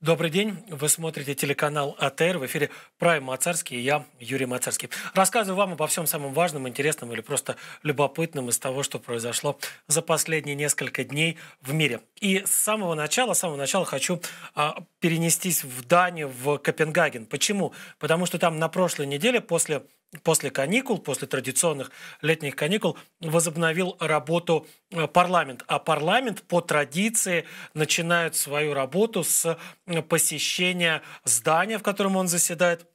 Добрый день, вы смотрите телеканал АТР, в эфире Прайм Мацарский и я, Юрий Мацарский. Рассказываю вам обо всем самом важном, интересном или просто любопытном из того, что произошло за последние несколько дней в мире. И с самого начала хочу перенестись в Данию, в Копенгаген. Почему? Потому что там на прошлой неделе после каникул, после традиционных летних каникул, возобновил работу парламент. А парламент по традиции начинает свою работу с посещения здания, в котором он заседает,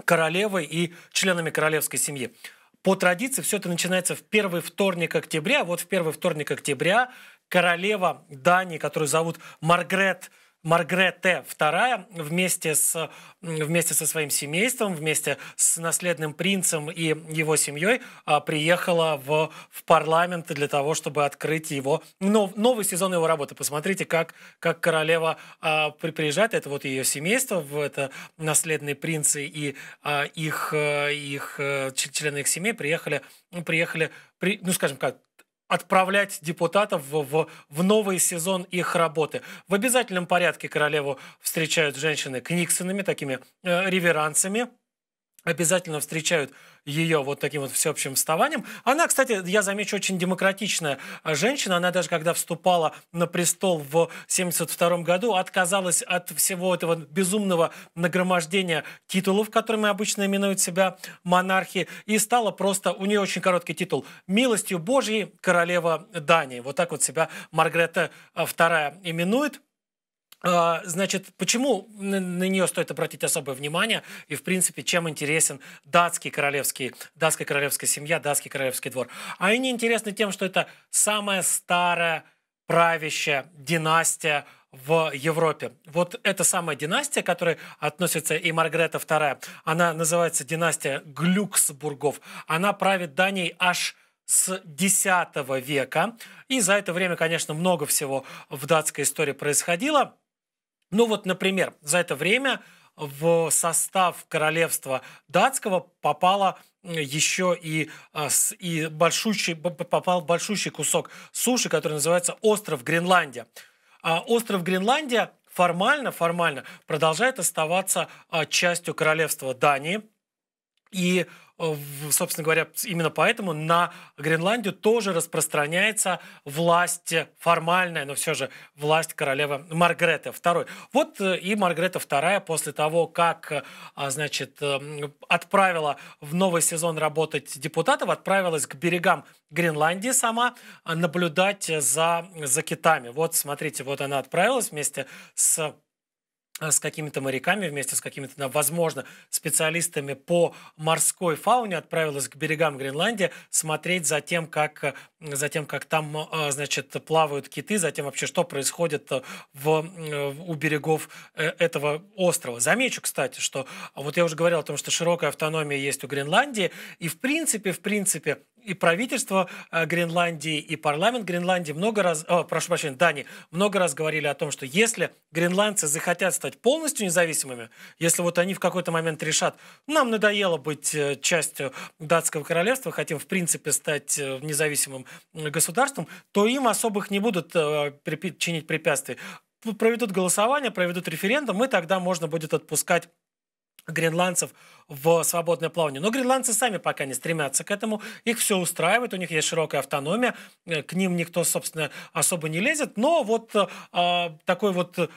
королевой и членами королевской семьи. По традиции все это начинается в первый вторник октября. Вот в первый вторник октября королева Дании, которую зовут Маргрете II вместе со своим семейством, вместе с наследным принцем и его семьей приехала в парламент для того, чтобы открыть его новый сезон его работы. Посмотрите, как королева приезжает. Это вот ее семейство, это наследные принцы и члены их семей приехали, скажем как, отправлять депутатов в новый сезон их работы. В обязательном порядке королеву встречают женщины книксонами, такими реверансами. Обязательно встречают ее вот таким вот всеобщим вставанием. Она, кстати, я замечу, очень демократичная женщина. Она даже когда вступала на престол в 1972 году, отказалась от всего этого безумного нагромождения титулов, которыми обычно именуют себя монархи, и стала просто, у нее очень короткий титул, «Милостью Божьей королева Дании». Вот так вот себя Маргрета II именует. Значит, почему на нее стоит обратить особое внимание и, в принципе, чем интересен датская королевская семья, датский королевский двор? А они интересны тем, что это самая старая правящая династия в Европе. Вот эта самая династия, к которой относится и Маргрета II, она называется династия Глюксбургов. Она правит Данией аж с X века. И за это время, конечно, много всего в датской истории происходило. Ну вот, например, за это время в состав королевства датского попало еще попал большущий кусок суши, который называется остров Гренландия. Остров Гренландия формально продолжает оставаться частью королевства Дании. И, собственно говоря, именно поэтому на Гренландию тоже распространяется власть формальная, но все же власть королевы Маргреты II. Вот и Маргрета II после того, как, значит, отправила в новый сезон работать депутатов, отправилась к берегам Гренландии сама наблюдать за китами. Вот, смотрите, вот она отправилась вместе с какими-то моряками, вместе с какими-то, возможно, специалистами по морской фауне, отправилась к берегам Гренландии смотреть за тем, как там, значит, плавают киты, за тем вообще, что происходит у берегов этого острова. Замечу, кстати, что вот я уже говорил о том, что широкая автономия есть у Гренландии, и в принципе, и правительство Гренландии, и парламент Гренландии Дании много раз говорили о том, что если гренландцы захотят стать полностью независимыми, если вот они в какой-то момент решат, нам надоело быть частью датского королевства, хотим в принципе стать независимым государством, то им особых не будут чинить препятствий. Проведут голосование, проведут референдум, и тогда можно будет отпускать гренландцев в свободное плавание. Но гренландцы сами пока не стремятся к этому, их все устраивает, у них есть широкая автономия, к ним никто, собственно, особо не лезет, но вот такое вот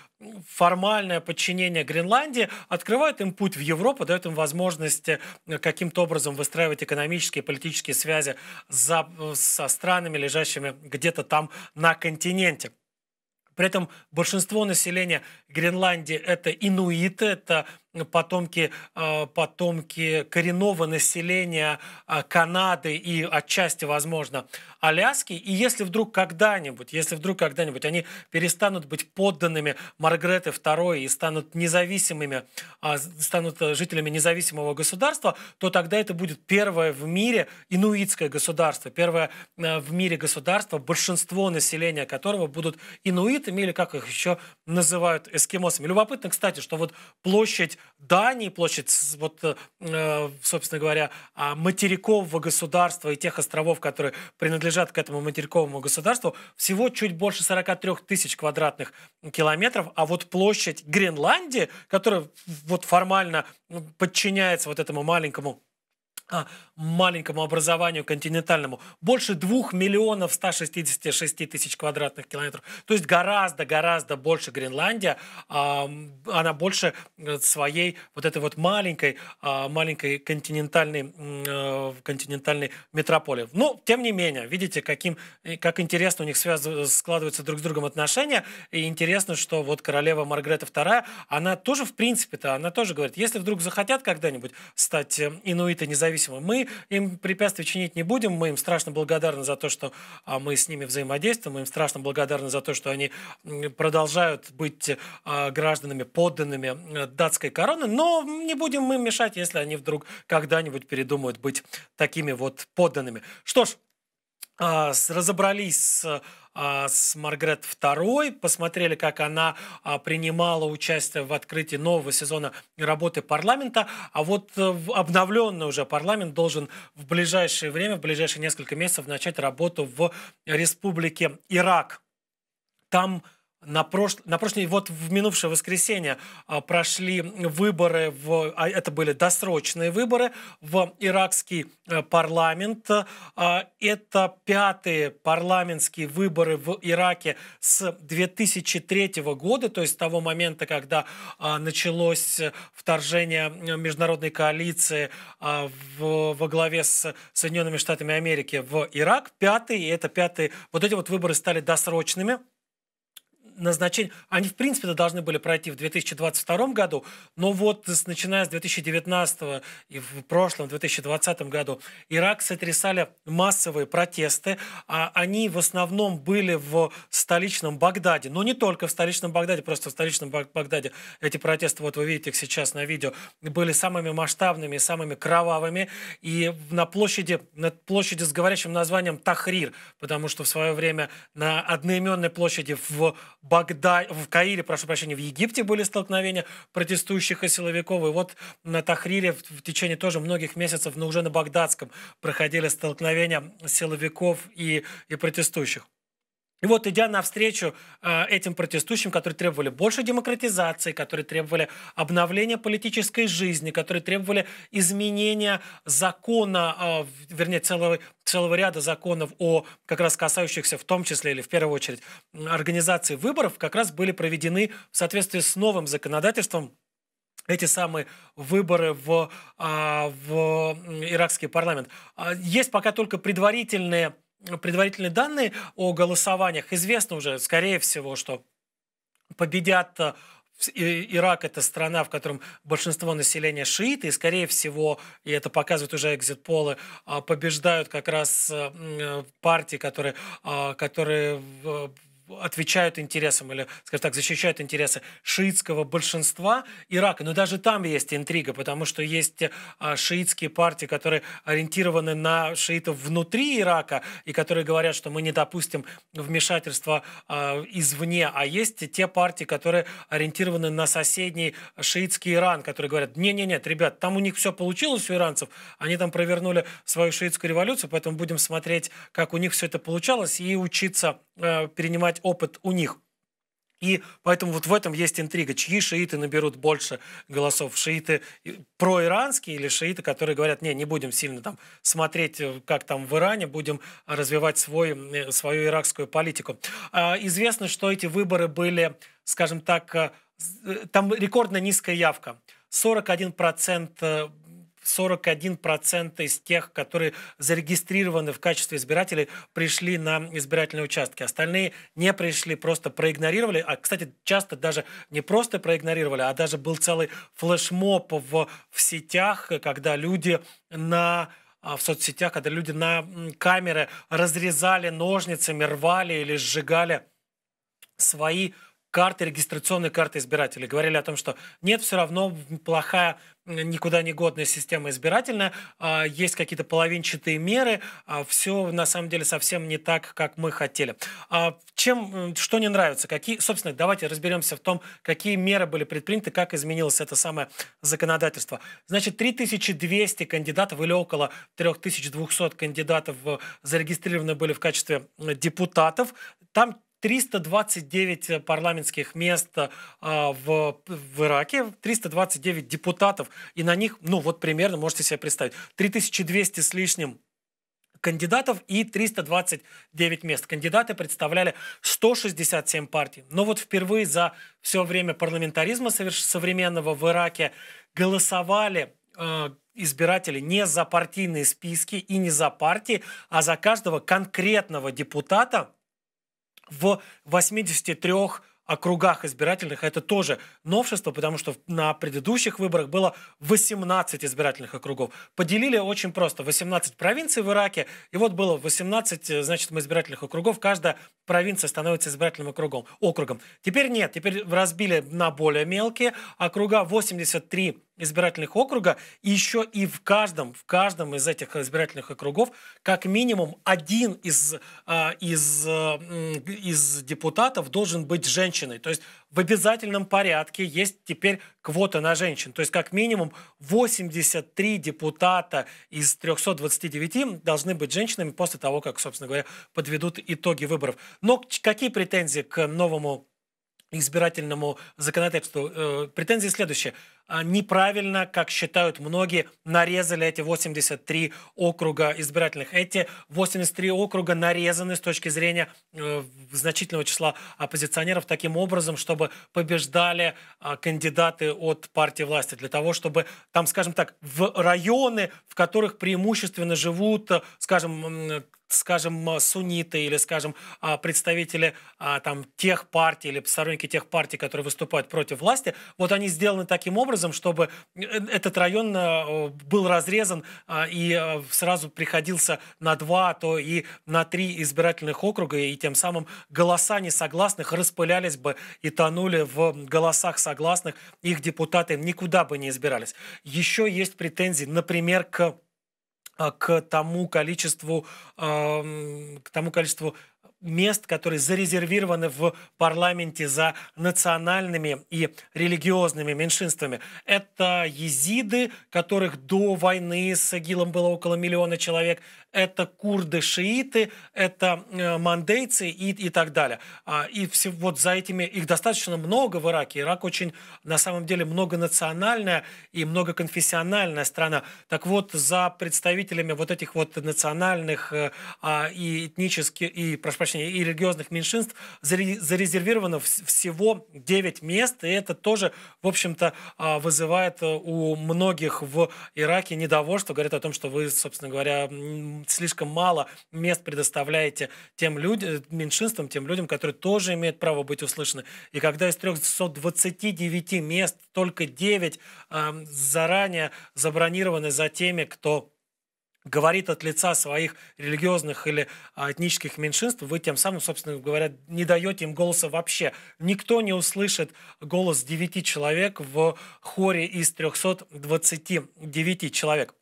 формальное подчинение Гренландии открывает им путь в Европу, дает им возможность каким-то образом выстраивать экономические и политические связи со странами, лежащими где-то там на континенте. При этом большинство населения Гренландии – это инуиты, это потомки коренного населения Канады и отчасти, возможно, Аляски. И если вдруг когда-нибудь они перестанут быть подданными Маргреты II и станут жителями независимого государства, то тогда это будет первое в мире инуитское государство, первое в мире государство, большинство населения которого будут инуитами или, как их еще называют, эскимосами. Любопытно, кстати, что вот площадь Дании, площадь, собственно говоря, материкового государства и тех островов, которые принадлежат к этому материковому государству, всего чуть больше 43 тысяч квадратных километров, а вот площадь Гренландии, которая вот формально подчиняется вот этому маленькому образованию континентальному, больше 2 миллионов 166 тысяч квадратных километров. То есть гораздо больше Гренландия, она больше своей вот этой вот маленькой континентальной метрополии. Но, тем не менее, видите, как интересно у них складываются друг с другом отношения, и интересно, что вот королева Маргрета II, она тоже, в принципе-то, она тоже говорит, если вдруг захотят когда-нибудь стать инуиты независимыми, мы им препятствий чинить не будем, мы им страшно благодарны за то, что мы с ними взаимодействуем, мы им страшно благодарны за то, что они продолжают быть гражданами, подданными датской короны, но не будем мы мешать, если они вдруг когда-нибудь передумают быть такими вот подданными. Что ж, разобрались с Маргрет II, посмотрели, как она принимала участие в открытии нового сезона работы парламента, а вот обновленный уже парламент должен в ближайшее время, в ближайшие несколько месяцев начать работу в Республике Ирак. Там в минувшее воскресенье прошли выборы, это были досрочные выборы в иракский парламент. Это 5-е парламентские выборы в Ираке с 2003 года, то есть с того момента, когда началось вторжение международной коалиции во главе с Соединенными Штатами Америки в Ирак. Вот эти вот выборы стали досрочными. Они, в принципе, должны были пройти в 2022 году, но вот начиная с 2019 и в прошлом, 2020 году, Ирак сотрясали массовые протесты. Они в основном были в столичном Багдаде, но не только в столичном Багдаде, просто в столичном Багдаде эти протесты, вот вы видите их сейчас на видео, были самыми масштабными, самыми кровавыми, и на площади с говорящим названием Тахрир, потому что в свое время на одноименной площади в Каире, прошу прощения, в Египте были столкновения протестующих и силовиков. И вот на Тахрире в течение тоже многих месяцев, но уже на Багдадском, проходили столкновения силовиков и протестующих. И вот, идя навстречу этим протестующим, которые требовали больше демократизации, которые требовали обновления политической жизни, которые требовали изменения закона, вернее, целого ряда законов, как раз касающихся в том числе или в первую очередь организации выборов, как раз были проведены в соответствии с новым законодательством эти самые выборы в иракский парламент. Есть пока только предварительные данные о голосованиях. Известно уже, скорее всего, что победят Ирак – это страна, в котором большинство населения шииты, и, скорее всего, и это показывают уже экзит-полы, побеждают как раз партии, которые отвечают интересам или, скажем так, защищают интересы шиитского большинства Ирака. Но даже там есть интрига, потому что есть шиитские партии, которые ориентированы на шиитов внутри Ирака и которые говорят, что мы не допустим вмешательства извне. А есть те партии, которые ориентированы на соседний шиитский Иран, которые говорят, нет, ребят, там у них все получилось у иранцев, они там провернули свою шиитскую революцию, поэтому будем смотреть, как у них все это получалось, и учиться перенимать опыт у них. И поэтому вот в этом есть интрига. Чьи шииты наберут больше голосов? Шииты проиранские или шииты, которые говорят, не будем сильно там смотреть, как там в Иране, будем развивать свою иракскую политику. Известно, что эти выборы были, скажем так, там рекордно низкая явка. 41% из тех, которые зарегистрированы в качестве избирателей, пришли на избирательные участки. Остальные не пришли, просто проигнорировали. А, кстати, часто даже не просто проигнорировали, а даже был целый флешмоб в сетях, когда люди в соцсетях, когда люди на камеры разрезали ножницами, рвали или сжигали свои регистрационной карты избирателей. Говорили о том, что нет, все равно плохая, никуда не годная система избирательная, есть какие-то половинчатые меры, все на самом деле совсем не так, как мы хотели. Что не нравится? Собственно, давайте разберемся в том, какие меры были предприняты, как изменилось это самое законодательство. Значит, 3200 кандидатов или около 3200 кандидатов зарегистрированы были в качестве депутатов. Там 329 парламентских мест в Ираке, 329 депутатов, и на них, ну вот примерно, можете себе представить, 3200 с лишним кандидатов и 329 мест. Кандидаты представляли 167 партий. Но вот впервые за все время парламентаризма современного в Ираке голосовали избиратели не за партийные списки и не за партии, а за каждого конкретного депутата в 83 округах избирательных. Это тоже новшество, потому что на предыдущих выборах было 18 избирательных округов. Поделили очень просто. 18 провинций в Ираке, и вот было 18, значит, избирательных округов. Каждая провинция становится избирательным округом. Теперь нет, теперь разбили на более мелкие округа, 83 избирательных округа, и еще и в каждом из этих избирательных округов как минимум один из депутатов должен быть женщиной. То есть в обязательном порядке есть теперь квота на женщин. То есть как минимум 83 депутата из 329 должны быть женщинами после того, как, собственно говоря, подведут итоги выборов. Но какие претензии к новому избирательному законодательству? Претензии следующие. Неправильно, как считают многие, нарезали эти 83 округа избирательных. Эти 83 округа нарезаны с точки зрения значительного числа оппозиционеров таким образом, чтобы побеждали кандидаты от партии власти. Для того, чтобы там, скажем так, в районы, в которых преимущественно живут, скажем, сунниты или, скажем, представители там, тех партий или сторонники тех партий, которые выступают против власти, вот они сделаны таким образом, чтобы этот район был разрезан и сразу приходился на 2, а то и на 3 избирательных округа, и тем самым голоса несогласных распылялись бы и тонули в голосах согласных, их депутаты никуда бы не избирались. Еще есть претензии, например, к тому количеству мест, которые зарезервированы в парламенте за национальными и религиозными меньшинствами. Это езиды, которых до войны с ИГИЛом было около 1 миллиона человек. Это курды-шииты, это мандейцы и так далее. И вот за этими, их достаточно много в Ираке. Ирак очень, на самом деле, многонациональная и многоконфессиональная страна. Так вот, за представителями вот этих вот национальных и этнических, и, прошу прощения, и религиозных меньшинств зарезервировано всего 9 мест, и это тоже, в общем-то, вызывает у многих в Ираке недовольство, говорят о том, что вы, собственно говоря, слишком мало мест предоставляете тем меньшинствам, тем людям, которые тоже имеют право быть услышаны. И когда из 329 мест только 9 заранее забронированы за теми, кто говорит от лица своих религиозных или этнических меньшинств, вы тем самым, собственно говоря, не даете им голоса вообще. Никто не услышит голос 9 человек в хоре из 329 человек.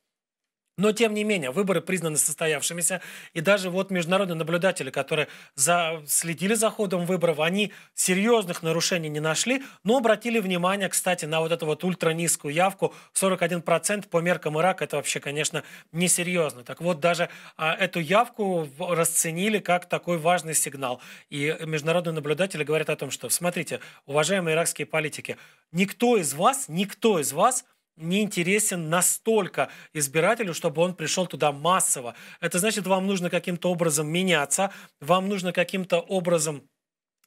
Но, тем не менее, выборы признаны состоявшимися, и даже вот международные наблюдатели, которые следили за ходом выборов, они серьезных нарушений не нашли, но обратили внимание, кстати, на вот эту вот ультранизкую явку, 41% по меркам Ирака, это вообще, конечно, несерьезно. Так вот, даже эту явку расценили как такой важный сигнал. И международные наблюдатели говорят о том, что, смотрите, уважаемые иракские политики, никто из вас не интересен настолько избирателю, чтобы он пришел туда массово. Это значит, вам нужно каким-то образом меняться, вам нужно каким-то образом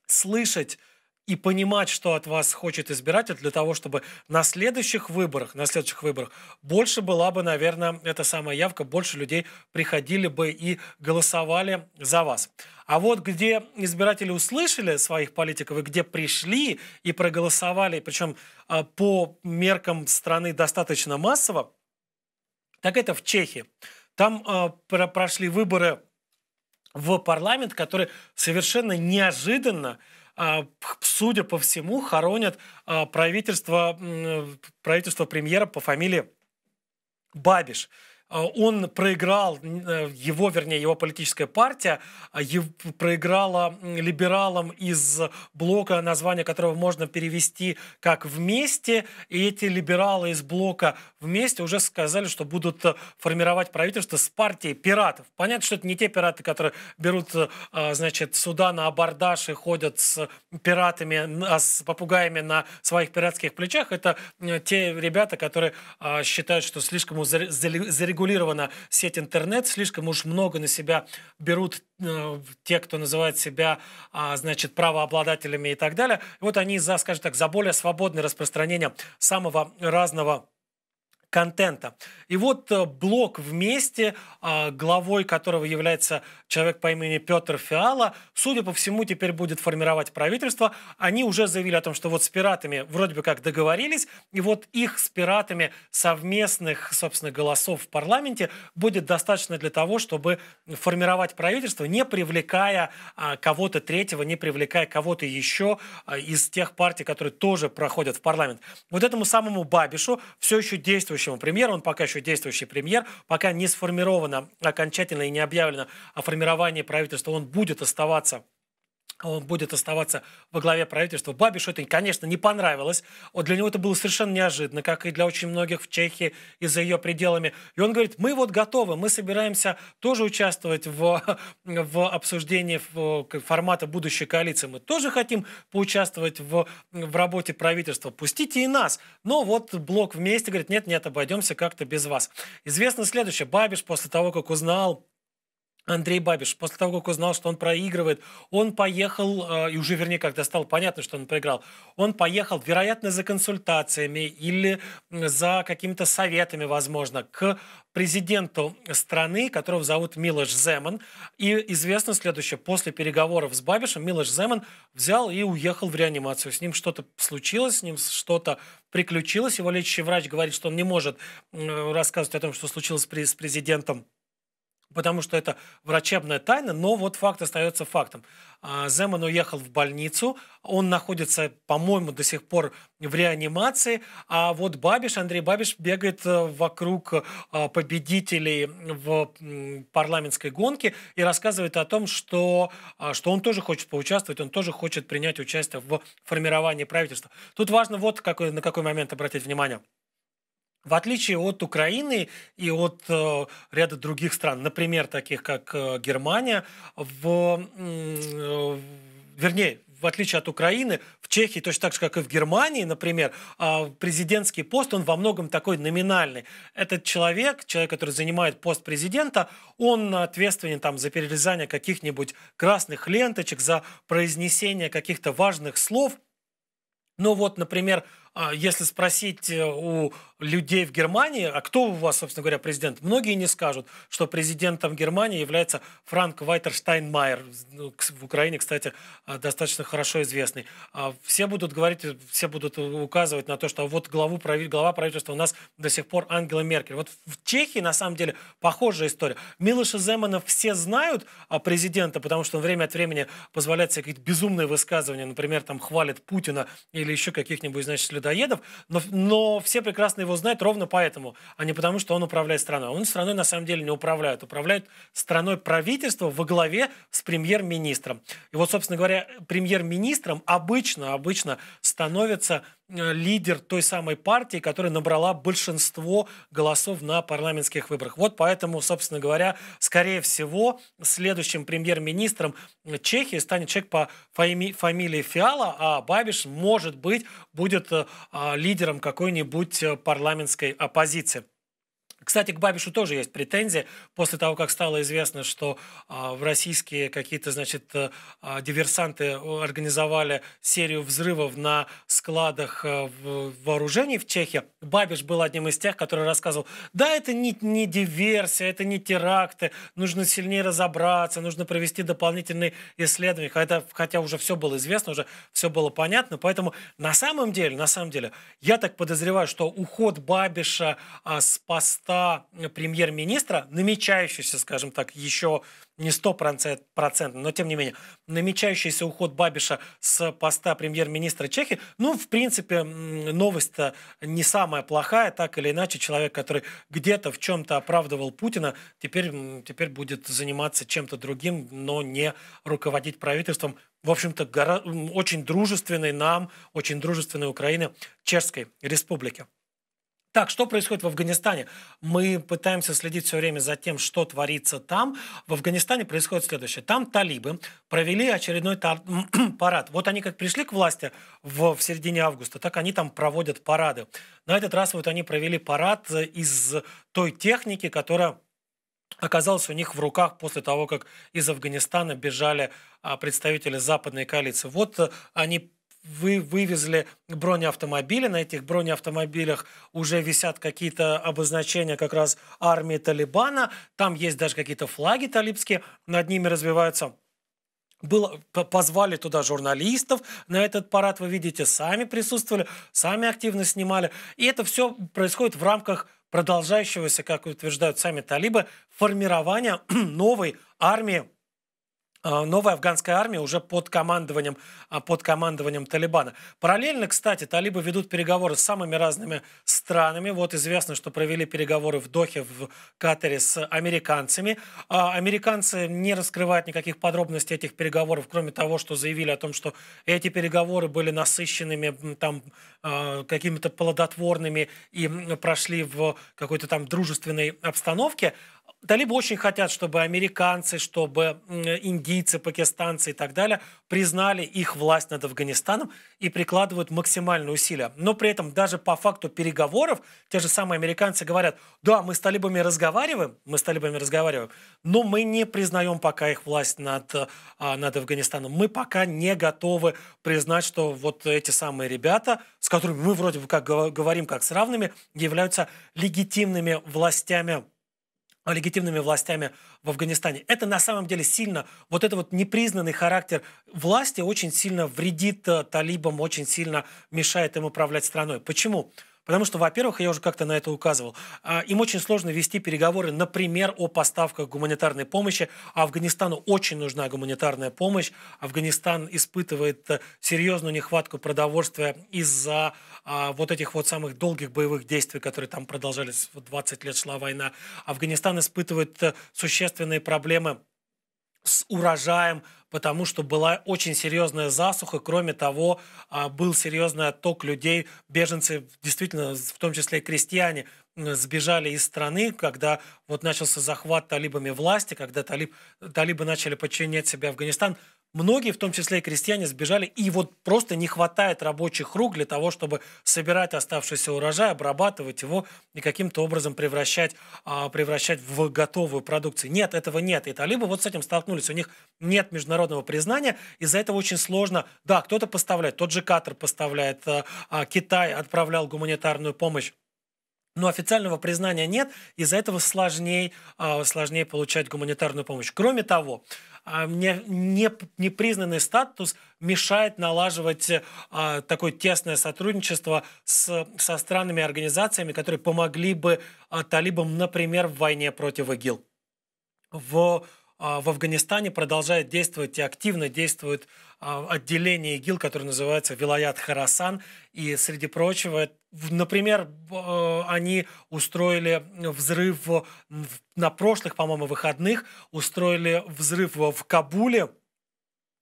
слышать и понимать, что от вас хочет избиратель, для того, чтобы на следующих выборах больше была бы, наверное, эта самая явка, больше людей приходили бы и голосовали за вас. А вот где избиратели услышали своих политиков и где пришли и проголосовали, причем по меркам страны достаточно массово, так это в Чехии. Там прошли выборы в парламент, которые совершенно неожиданно судя по всему, хоронят правительство премьера по фамилии Бабиш. Он проиграл, его политическая партия проиграла либералам из блока, название которого можно перевести как «Вместе». И эти либералы из блока «Вместе» уже сказали, что будут формировать правительство с партией пиратов. Понятно, что это не те пираты, которые берут, значит, суда на абордаж и ходят с пиратами, с попугаями на своих пиратских плечах. Это те ребята, которые считают, что слишком зарегулирована сеть интернет, слишком уж много на себя берут те, кто называет себя, значит, правообладателями и так далее. И вот они за, скажем так, за более свободное распространение самого разного контента. И вот блок «Вместе», главой которого является человек по имени Петр Фиала, судя по всему, теперь будет формировать правительство. Они уже заявили о том, что вот с пиратами вроде бы как договорились, и вот их с пиратами совместных, собственно, голосов в парламенте будет достаточно для того, чтобы формировать правительство, не привлекая кого-то третьего, не привлекая кого-то еще из тех партий, которые тоже проходят в парламент. Вот этому самому Бабишу, все еще действующему премьеру, он пока еще действующий премьер, пока не сформировано окончательно и не объявлено о формировании правительства, он будет оставаться во главе правительства. Бабишу это, конечно, не понравилось. Для него это было совершенно неожиданно, как и для очень многих в Чехии и за ее пределами. И он говорит, мы вот готовы, мы собираемся тоже участвовать в обсуждении формата будущей коалиции. Мы тоже хотим поучаствовать в работе правительства. Пустите и нас. Но вот блок «Вместе» говорит, нет, обойдемся как-то без вас. Известно следующее. Бабиш после того, как узнал, Андрей Бабиш, после того, как узнал, что он проигрывает, он поехал, и уже, вернее, когда стало понятно, что он проиграл, он поехал, вероятно, за консультациями или за какими-то советами, возможно, к президенту страны, которого зовут Милош Земан. И известно следующее. После переговоров с Бабишем Милош Земан взял и уехал в реанимацию. С ним что-то случилось, с ним что-то приключилось. Его лечащий врач говорит, что он не может рассказывать о том, что случилось с президентом, потому что это врачебная тайна, но вот факт остается фактом. Земан уехал в больницу, он находится, по-моему, до сих пор в реанимации, а вот Андрей Бабиш бегает вокруг победителей в парламентской гонке и рассказывает о том, что он тоже хочет поучаствовать, он тоже хочет принять участие в формировании правительства. Тут важно вот на какой момент обратить внимание. В отличие от Украины и от ряда других стран, например, таких как Германия, вернее, в отличие от Украины, в Чехии, точно так же, как и в Германии, например, президентский пост, он во многом такой номинальный. Этот человек, который занимает пост президента, он ответственен там за перерезание каких-нибудь красных ленточек, за произнесение каких-то важных слов. Но вот, например, если спросить у людей в Германии, а кто у вас, собственно говоря, президент, многие не скажут, что президентом Германии является Франк-Вальтер Штайнмайер, в Украине, кстати, достаточно хорошо известный. Все будут говорить, все будут указывать на то, что вот глава правительства у нас до сих пор Ангела Меркель. Вот в Чехии, на самом деле, похожая история. Милоша Земана все знают президента, потому что он время от времени позволяет себе какие-то безумные высказывания, например, там хвалит Путина или еще каких-нибудь, значит, людоедов, но все прекрасно его знают ровно поэтому, а не потому, что он управляет страной. Он страной на самом деле не управляет. Управляет страной правительство во главе с премьер-министром. И вот, собственно говоря, премьер-министром обычно становится лидер той самой партии, которая набрала большинство голосов на парламентских выборах. Вот поэтому, собственно говоря, скорее всего, следующим премьер-министром Чехии станет человек по фамилии Фиала, а Бабиш, может быть, будет лидером какой-нибудь парламентской оппозиции. Кстати, к Бабишу тоже есть претензии. После того, как стало известно, что российские какие-то, значит, диверсанты организовали серию взрывов на складах вооружений в Чехии, Бабиш был одним из тех, который рассказывал, да, это не диверсия, это не теракты, нужно сильнее разобраться, нужно провести дополнительные исследования, хотя уже все было известно, уже все было понятно. Поэтому на самом деле, я так подозреваю, что уход Бабиша с поста поста премьер-министра, намечающийся, скажем так, еще не 100%, но тем не менее, намечающийся уход Бабиша с поста премьер-министра Чехии, ну, в принципе, новость-то не самая плохая, так или иначе, человек, который где-то в чем-то оправдывал Путина, теперь будет заниматься чем-то другим, но не руководить правительством, в общем-то, очень дружественной нам, очень дружественной Украине, Чешской Республики. Так, что происходит в Афганистане? Мы пытаемся следить все время за тем, что творится там. В Афганистане происходит следующее. Там талибы провели очередной парад. Вот они как пришли к власти в середине августа, так они там проводят парады. На этот раз вот они провели парад из той техники, которая оказалась у них в руках после того, как из Афганистана бежали представители западной коалиции. Вот они вывезли бронеавтомобили. На этих бронеавтомобилях уже висят какие-то обозначения как раз армии Талибана. Там есть даже какие-то флаги талибские, над ними развиваются. Позвали туда журналистов на этот парад, вы видите, сами присутствовали, сами активно снимали. И это все происходит в рамках продолжающегося, как утверждают сами талибы, формирования новой армии, новая афганская армия уже под командованием Талибана. Параллельно, кстати, талибы ведут переговоры с самыми разными странами. Вот известно, что провели переговоры в Дохе, в Катаре с американцами. Американцы не раскрывают никаких подробностей этих переговоров, кроме того, что заявили о том, что эти переговоры были насыщенными, там, какими-то плодотворными и прошли в какой-то там дружественной обстановке. Талибы очень хотят, чтобы американцы, чтобы индийцы, пакистанцы и так далее признали их власть над Афганистаном и прикладывают максимальные усилия. Но при этом даже по факту переговоров те же самые американцы говорят: да, мы с талибами разговариваем, но мы не признаем пока их власть над Афганистаном. Мы пока не готовы признать, что вот эти самые ребята, с которыми мы вроде бы как говорим как с равными, являются легитимными властями в Афганистане. Это на самом деле сильно, вот это вот непризнанный характер власти очень сильно вредит талибам, очень сильно мешает им управлять страной. Почему? Потому что, во-первых, я уже как-то на это указывал, им очень сложно вести переговоры, например, о поставках гуманитарной помощи. Афганистану очень нужна гуманитарная помощь. Афганистан испытывает серьезную нехватку продовольствия из-за вот этих вот самых долгих боевых действий, которые там продолжались, 20 лет шла война. Афганистан испытывает существенные проблемы с урожаем, потому что была очень серьезная засуха. Кроме того, был серьезный отток людей. Беженцы, действительно, в том числе и крестьяне, сбежали из страны, когда вот начался захват талибами власти, когда талибы начали подчинять себе Афганистан. Многие, в том числе и крестьяне, сбежали, и вот просто не хватает рабочих рук для того, чтобы собирать оставшийся урожай, обрабатывать его и каким-то образом превращать в готовую продукцию. Нет, этого нет. И талибы вот с этим столкнулись. У них нет международного признания, из-за этого очень сложно. Да, кто-то поставляет, тот же Катар поставляет, Китай отправлял гуманитарную помощь. Но официального признания нет, из-за этого сложнее получать гуманитарную помощь. Кроме того, непризнанный статус мешает налаживать такое тесное сотрудничество со странами и организациями, которые помогли бы талибам, например, в войне против ИГИЛ. В Афганистане продолжает действовать и активно действует отделение ИГИЛ, которое называется Вилаят Хорасан. И, среди прочего, например, они устроили взрыв на прошлых, по-моему, выходных, устроили взрыв в Кабуле,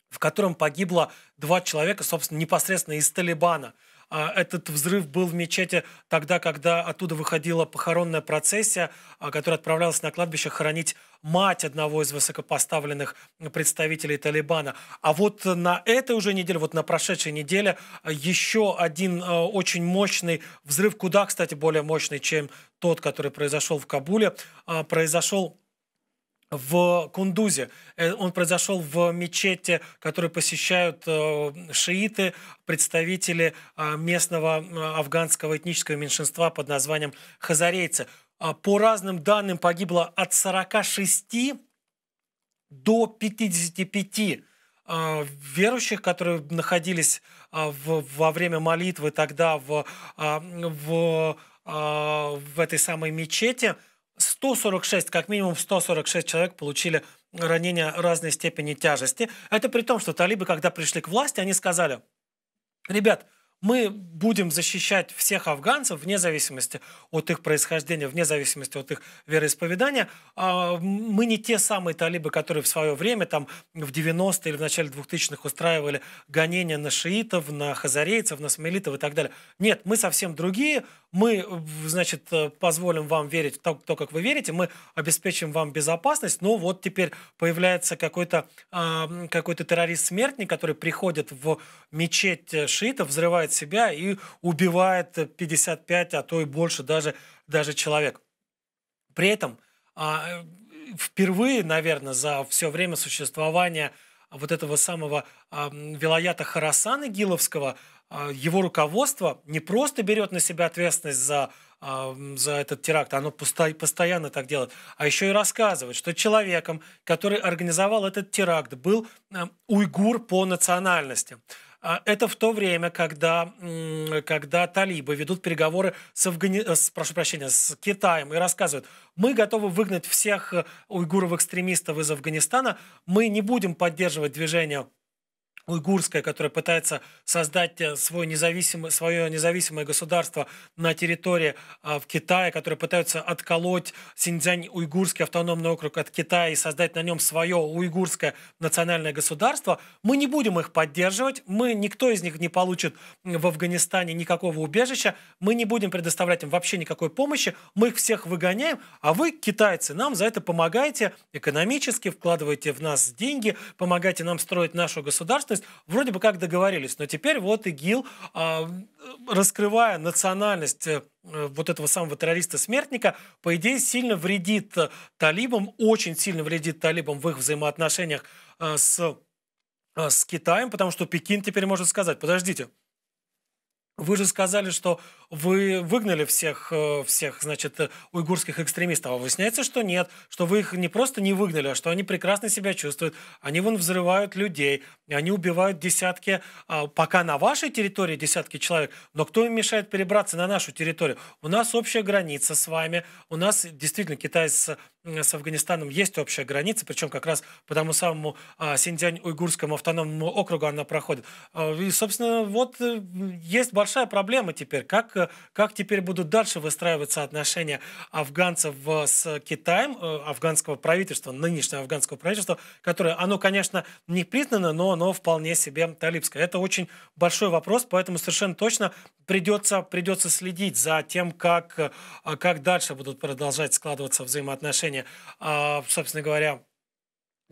в котором погибло 2 человека, собственно, непосредственно из Талибана. Этот взрыв был в мечети тогда, когда оттуда выходила похоронная процессия, которая отправлялась на кладбище хоронить мать одного из высокопоставленных представителей Талибана. А вот на этой уже неделе, вот на прошедшей неделе, еще один очень мощный взрыв, куда, кстати, более мощный, чем тот, который произошел в Кабуле, произошел в Кундузе. Он произошел в мечети, которую посещают шииты, представители местного афганского этнического меньшинства под названием хазарейцы. По разным данным погибло от 46 до 55 верующих, которые находились во время молитвы тогда в в этой самой мечети 146, как минимум 146 человек получили ранения разной степени тяжести. Это при том, что талибы, когда пришли к власти, они сказали: ребят, мы будем защищать всех афганцев вне зависимости от их происхождения, вне зависимости от их вероисповедания. Мы не те самые талибы, которые в свое время, там, в 90-е или в начале 2000-х устраивали гонения на шиитов, на хазарейцев, на смелитов и так далее. Нет, мы совсем другие. Мы, значит, позволим вам верить в то, как вы верите, мы обеспечим вам безопасность, но вот теперь появляется какой-то террорист-смертник, который приходит в мечеть шиитов, взрывает себя и убивает 55, а то и больше даже человек. При этом впервые, наверное, за все время существования вот этого самого вилаята Хорасана Игиловского, его руководство не просто берет на себя ответственность за этот теракт, оно постоянно так делает, а еще и рассказывает, что человеком, который организовал этот теракт, был уйгур по национальности. Это в то время, когда талибы ведут переговоры с Китаем и рассказывают: мы готовы выгнать всех уйгуров-экстремистов из Афганистана, мы не будем поддерживать движение уйгурское, которое пытается создать свое независимое государство на территории в Китае, которое пытается отколоть Синьцзянь-Уйгурский автономный округ от Китая и создать на нем свое уйгурское национальное государство. Мы не будем их поддерживать, никто из них не получит в Афганистане никакого убежища, мы не будем предоставлять им вообще никакой помощи, мы их всех выгоняем, а вы, китайцы, нам за это помогаете экономически, вкладываете в нас деньги, помогаете нам строить нашу государственность. Вроде бы как договорились, но теперь вот ИГИЛ, раскрывая национальность вот этого самого террориста-смертника, по идее, сильно вредит талибам, очень сильно вредит талибам в их взаимоотношениях с Китаем, потому что Пекин теперь может сказать: подождите, вы же сказали, что вы выгнали всех, значит, уйгурских экстремистов, а выясняется, что нет, что вы их не просто не выгнали, а что они прекрасно себя чувствуют, они вон взрывают людей, они убивают десятки, пока на вашей территории десятки человек, но кто им мешает перебраться на нашу территорию? У нас общая граница с вами, у нас действительно Китай с Афганистаном есть общая граница, причем как раз по тому самому Синьцзянь-Уйгурскому автономному округу она проходит. И, собственно, вот есть большая проблема теперь, как теперь будут дальше выстраиваться отношения афганцев с Китаем, афганского правительства, нынешнего афганского правительства, которое, оно, конечно, не признано, но оно вполне себе талибское. Это очень большой вопрос, поэтому совершенно точно придется следить за тем, как дальше будут продолжать складываться взаимоотношения, собственно говоря,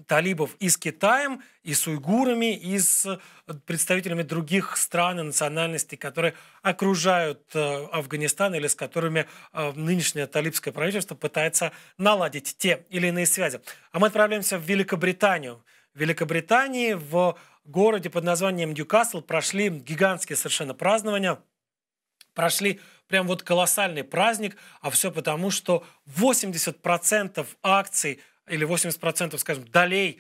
талибов и с Китаем, и с уйгурами, и с представителями других стран и национальностей, которые окружают Афганистан или с которыми нынешнее талибское правительство пытается наладить те или иные связи. А мы отправляемся в Великобританию. В Великобритании в городе под названием Ньюкасл прошли гигантские совершенно празднования, прошли прям вот колоссальный праздник, а все потому, что 80% акций или 80%, скажем, долей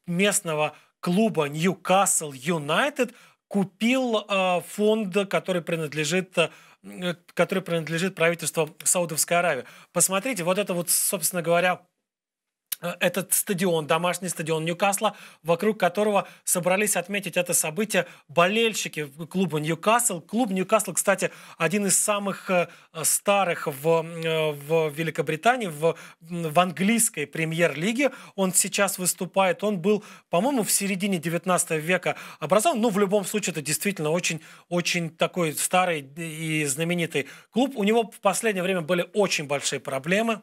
местного клуба Ньюкасл Юнайтед купил фонд, который принадлежит правительству Саудовской Аравии. Посмотрите, вот это вот, собственно говоря, этот стадион, домашний стадион Ньюкасла, вокруг которого собрались отметить это событие болельщики клуба Ньюкасл. Клуб Ньюкасл, кстати, один из самых старых в Великобритании, в английской премьер-лиге. Он сейчас выступает. Он был, по-моему, в середине 19 века образован. Ну, в любом случае, это действительно очень, очень такой старый и знаменитый клуб. У него в последнее время были очень большие проблемы.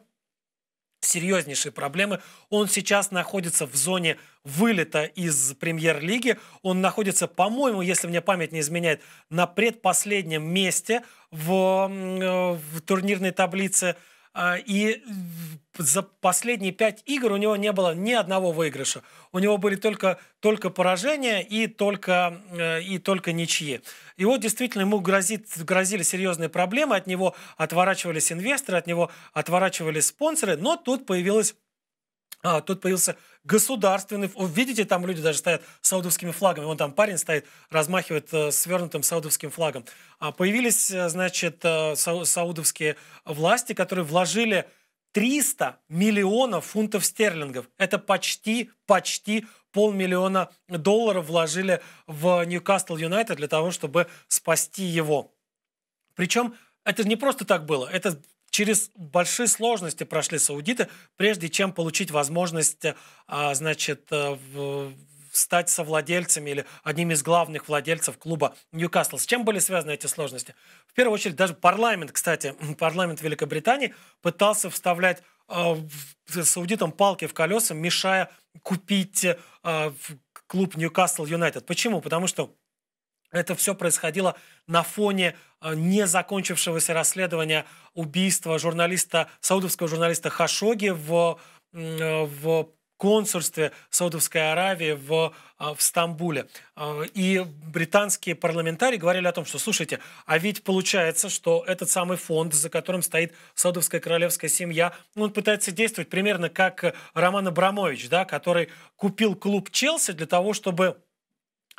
Серьезнейшие проблемы. Он сейчас находится в зоне вылета из премьер-лиги. Он находится, по-моему, если мне память не изменяет, на предпоследнем месте в турнирной таблице. И за последние 5 игр у него не было ни одного выигрыша. У него были только поражения и только ничьи. И вот действительно ему грозили серьезные проблемы, от него отворачивались инвесторы, от него отворачивались спонсоры, но тут появилась Тут появился государственный... Видите, там люди даже стоят с саудовскими флагами. Вон там парень стоит, размахивает свернутым саудовским флагом. Появились, значит, саудовские власти, которые вложили 300 миллионов фунтов стерлингов. Это почти $500 000 вложили в Ньюкасл Юнайтед для того, чтобы спасти его. Причем это не просто так было. Это через большие сложности прошли саудиты, прежде чем получить возможность, значит, стать совладельцами или одним из главных владельцев клуба Ньюкасл. С чем были связаны эти сложности? В первую очередь, даже парламент, кстати, парламент Великобритании пытался вставлять саудитам палки в колеса, мешая купить клуб Ньюкасл Юнайтед. Почему? Потому что это все происходило на фоне не закончившегося расследования убийства саудовского журналиста Хашоги в консульстве Саудовской Аравии в Стамбуле. И британские парламентарии говорили о том, что, слушайте, а ведь получается, что этот самый фонд, за которым стоит саудовская королевская семья, он пытается действовать примерно как Роман Абрамович, да, который купил клуб Челси для того, чтобы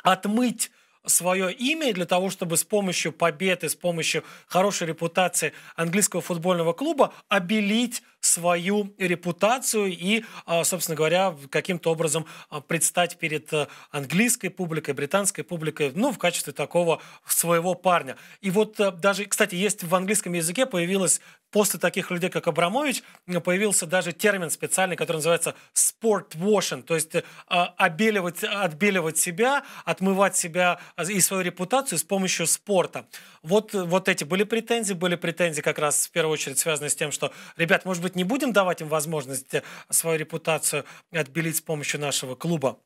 отмыть свое имя, для того, чтобы с помощью победы, с помощью хорошей репутации английского футбольного клуба обелить свою репутацию и, собственно говоря, каким-то образом предстать перед английской публикой, британской публикой, ну, в качестве такого своего парня. И вот даже, кстати, есть в английском языке появилось, после таких людей, как Абрамович, появился даже термин специальный, который называется sport washing, то есть отбеливать себя, отмывать себя и свою репутацию с помощью спорта. Вот эти были претензии как раз в первую очередь связаны с тем, что, ребят, может быть, не будем давать им возможность свою репутацию отбелить с помощью нашего клуба.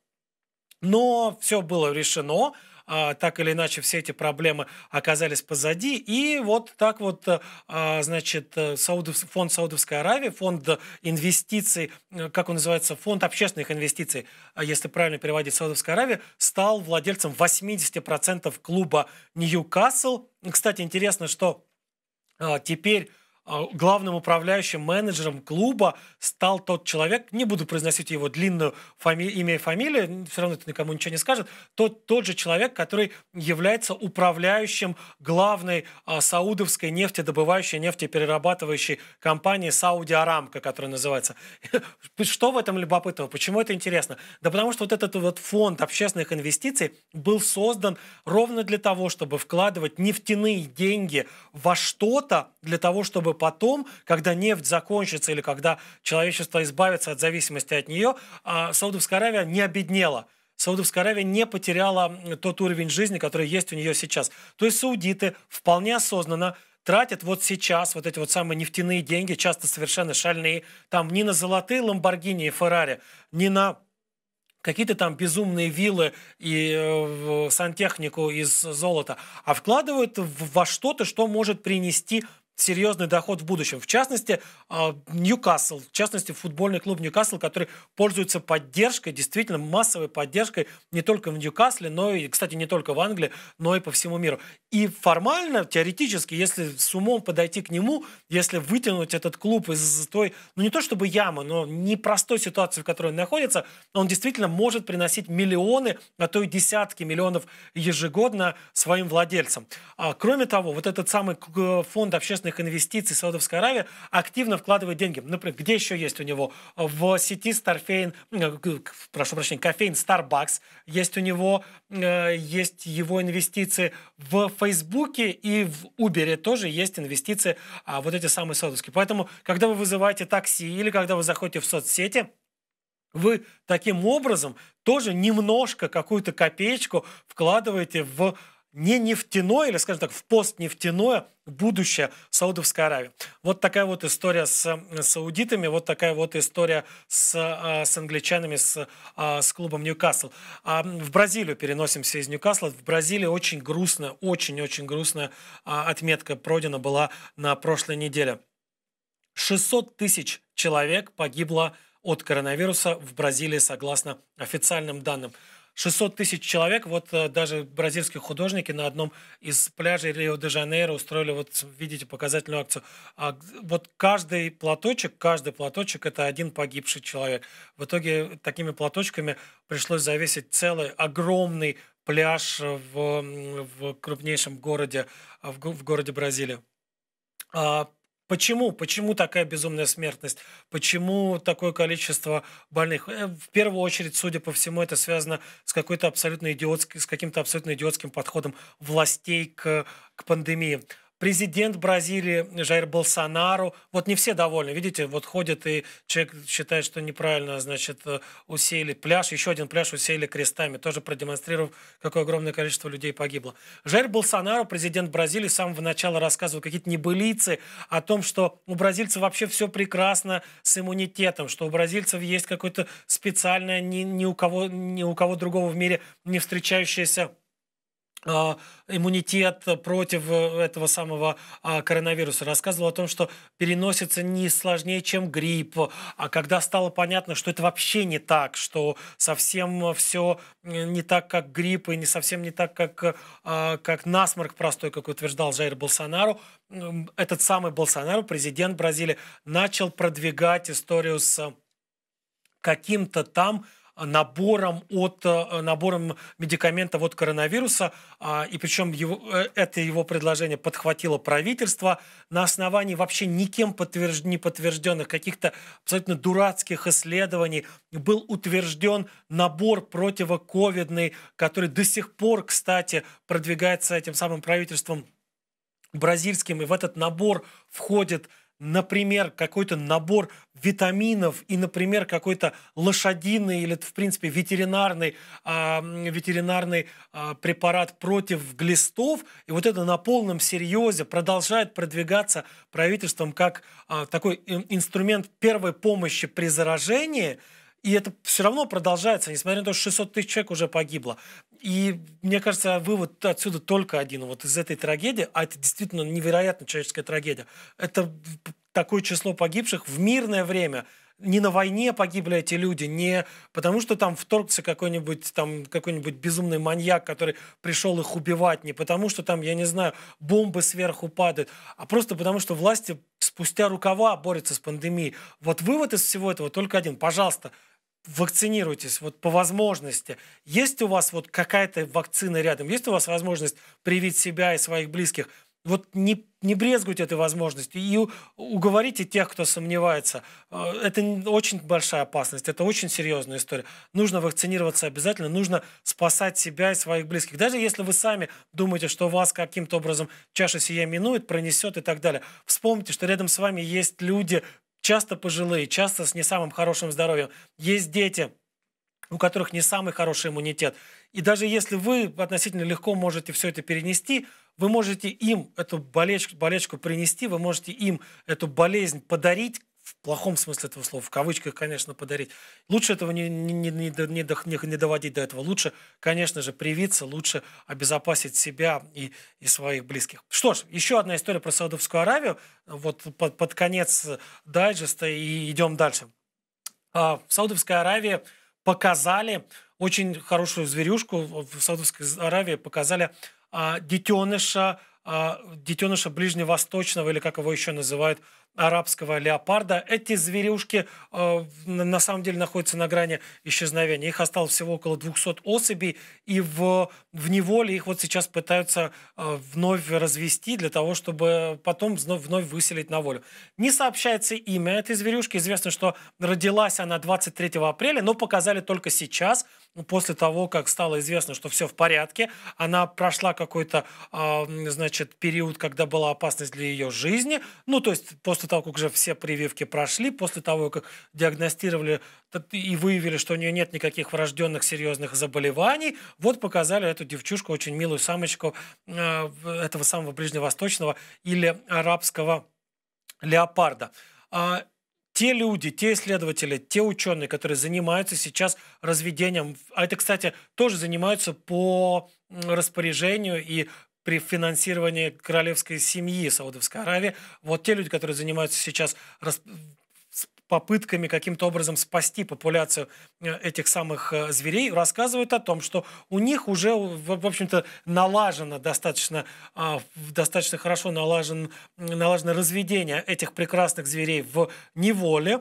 Но все было решено. Так или иначе, все эти проблемы оказались позади. И вот так вот, значит, фонд Саудовской Аравии, фонд инвестиций, как он называется, фонд общественных инвестиций, если правильно переводить, Саудовской Аравии, стал владельцем 80% клуба Ньюкасл. Кстати, интересно, что теперь главным управляющим менеджером клуба стал тот человек, не буду произносить его длинную имя и фамилию, все равно это никому ничего не скажет, тот же человек, который является управляющим главной саудовской нефтедобывающей, нефтеперерабатывающей компании Saudi Aramco, которая называется. Что в этом любопытного? Почему это интересно? Да потому что вот этот вот фонд общественных инвестиций был создан ровно для того, чтобы вкладывать нефтяные деньги во что-то, для того, чтобы потом, когда нефть закончится или когда человечество избавится от зависимости от нее, Саудовская Аравия не обеднела. Саудовская Аравия не потеряла тот уровень жизни, который есть у нее сейчас. То есть саудиты вполне осознанно тратят вот сейчас вот эти вот самые нефтяные деньги, часто совершенно шальные, там не на золотые Ламборгини и Феррари, не на какие-то там безумные виллы и сантехнику из золота, а вкладывают во что-то, что может принести серьезный доход в будущем. В частности, Ньюкасл, в частности, футбольный клуб Ньюкасл, который пользуется поддержкой, действительно массовой поддержкой не только в Ньюкасле, но и, кстати, не только в Англии, но и по всему миру. И формально, теоретически, если с умом подойти к нему, если вытянуть этот клуб из той, ну не то чтобы ямы, но непростой ситуации, в которой он находится, он действительно может приносить миллионы, а то и десятки миллионов ежегодно своим владельцам. Кроме того, вот этот самый фонд общественных инвестиций Саудовской Аравии активно вкладывает деньги. Например, где еще есть у него? В сети кофеин Starbucks есть у него, есть его инвестиции в Фейсбуке и в Uber тоже есть инвестиции, вот эти самые саудовские. Поэтому, когда вы вызываете такси или когда вы заходите в соцсети, вы таким образом тоже немножко, какую-то копеечку вкладываете в не нефтяное, или, скажем так, в постнефтяное будущее Саудовской Аравии. Вот такая вот история с саудитами, вот такая вот история с англичанами, с клубом Ньюкасл. В Бразилию переносимся из Ньюкасла. В Бразилии очень грустная, очень-очень грустная отметка пройдена была на прошлой неделе. 600 тысяч человек погибло от коронавируса в Бразилии, согласно официальным данным. 600 тысяч человек, вот даже бразильские художники на одном из пляжей Рио-де-Жанейро устроили, вот видите, показательную акцию. Вот каждый платочек это один погибший человек. В итоге такими платочками пришлось завесить целый огромный пляж в крупнейшем городе, в городе Бразилия. А, почему такая безумная смертность? Почему такое количество больных? В первую очередь, судя по всему, это связано с каким-то абсолютно идиотским подходом властей к пандемии. Президент Бразилии Жаир Болсонару, вот не все довольны, видите, вот ходит и человек считает, что неправильно, значит, усеяли пляж, еще один пляж усеяли крестами, тоже продемонстрировав, какое огромное количество людей погибло. Жаир Болсонару, президент Бразилии, с самого начала рассказывал какие-то небылицы о том, что у бразильцев вообще все прекрасно с иммунитетом, что у бразильцев есть какое-то специальное, ни у кого другого в мире не встречающееся иммунитет против этого самого коронавируса. Рассказывал о том, что переносится не сложнее, чем грипп. А когда стало понятно, что это вообще не так, что совсем все не так, как грипп, и не совсем не так, как насморк простой, как утверждал Жаир Болсонару, этот самый Болсонару, президент Бразилии, начал продвигать историю с каким-то там набором медикаментов от коронавируса, и причем это его предложение подхватило правительство на основании вообще никем не подтвержденных каких-то абсолютно дурацких исследований был утвержден набор противоковидный, который до сих пор, кстати, продвигается этим самым правительством бразильским, и в этот набор входит, например, какой-то набор витаминов и, например, какой-то лошадиный или, в принципе, ветеринарный препарат против глистов. И вот это на полном серьезе продолжает продвигаться правительством как такой инструмент первой помощи при заражении. И это все равно продолжается, несмотря на то, что 600 тысяч человек уже погибло. И мне кажется, вывод отсюда только один. Вот из этой трагедии, а это действительно невероятно человеческая трагедия, это такое число погибших в мирное время. Не на войне погибли эти люди, не потому что там вторгся какой-нибудь безумный маньяк, который пришел их убивать, не потому что там, я не знаю, бомбы сверху падают, а просто потому что власти спустя рукава борются с пандемией. Вот вывод из всего этого только один. Пожалуйста, вакцинируйтесь вот по возможности. Есть у вас вот какая-то вакцина рядом? Есть у вас возможность привить себя и своих близких? Вот не брезгуйте этой возможностью и уговорите тех, кто сомневается. Это очень большая опасность, это очень серьезная история. Нужно вакцинироваться обязательно, нужно спасать себя и своих близких. Даже если вы сами думаете, что вас каким-то образом чаша сия минует, пронесет и так далее. Вспомните, что рядом с вами есть люди, часто пожилые, часто с не самым хорошим здоровьем. Есть дети, у которых не самый хороший иммунитет. И даже если вы относительно легко можете все это перенести, вы можете им эту болечку принести, вы можете им эту болезнь подарить, в плохом смысле этого слова, в кавычках, конечно, подарить. Лучше этого не доводить до этого. Лучше, конечно же, привиться, лучше обезопасить себя и своих близких. Что ж, еще одна история про Саудовскую Аравию. Вот под конец дайджеста и идем дальше. В Саудовской Аравии показали очень хорошую зверюшку. В Саудовской Аравии показали детеныша ближневосточного, или как его еще называют, арабского леопарда. Эти зверюшки на самом деле находятся на грани исчезновения. Их осталось всего около 200 особей, и в неволе их вот сейчас пытаются вновь развести для того, чтобы потом вновь выселить на волю. Не сообщается имя этой зверюшки. Известно, что родилась она 23 апреля, но показали только сейчас, после того, как стало известно, что все в порядке. Она прошла какой-то, период, когда была опасность для ее жизни. Ну, то есть после того, как уже все прививки прошли, после того, как диагностировали и выявили, что у нее нет никаких врожденных серьезных заболеваний, вот показали эту девчушку, очень милую самочку этого самого ближневосточного или арабского леопарда. Те люди, те исследователи, те ученые, которые занимаются сейчас разведением, а это, кстати, тоже занимаются по распоряжению и при финансировании королевской семьи Саудовской Аравии, вот те люди, которые занимаются сейчас попытками каким-то образом спасти популяцию этих самых зверей, рассказывают о том, что у них уже, в общем-то, налажено достаточно хорошо налажено разведение этих прекрасных зверей в неволе,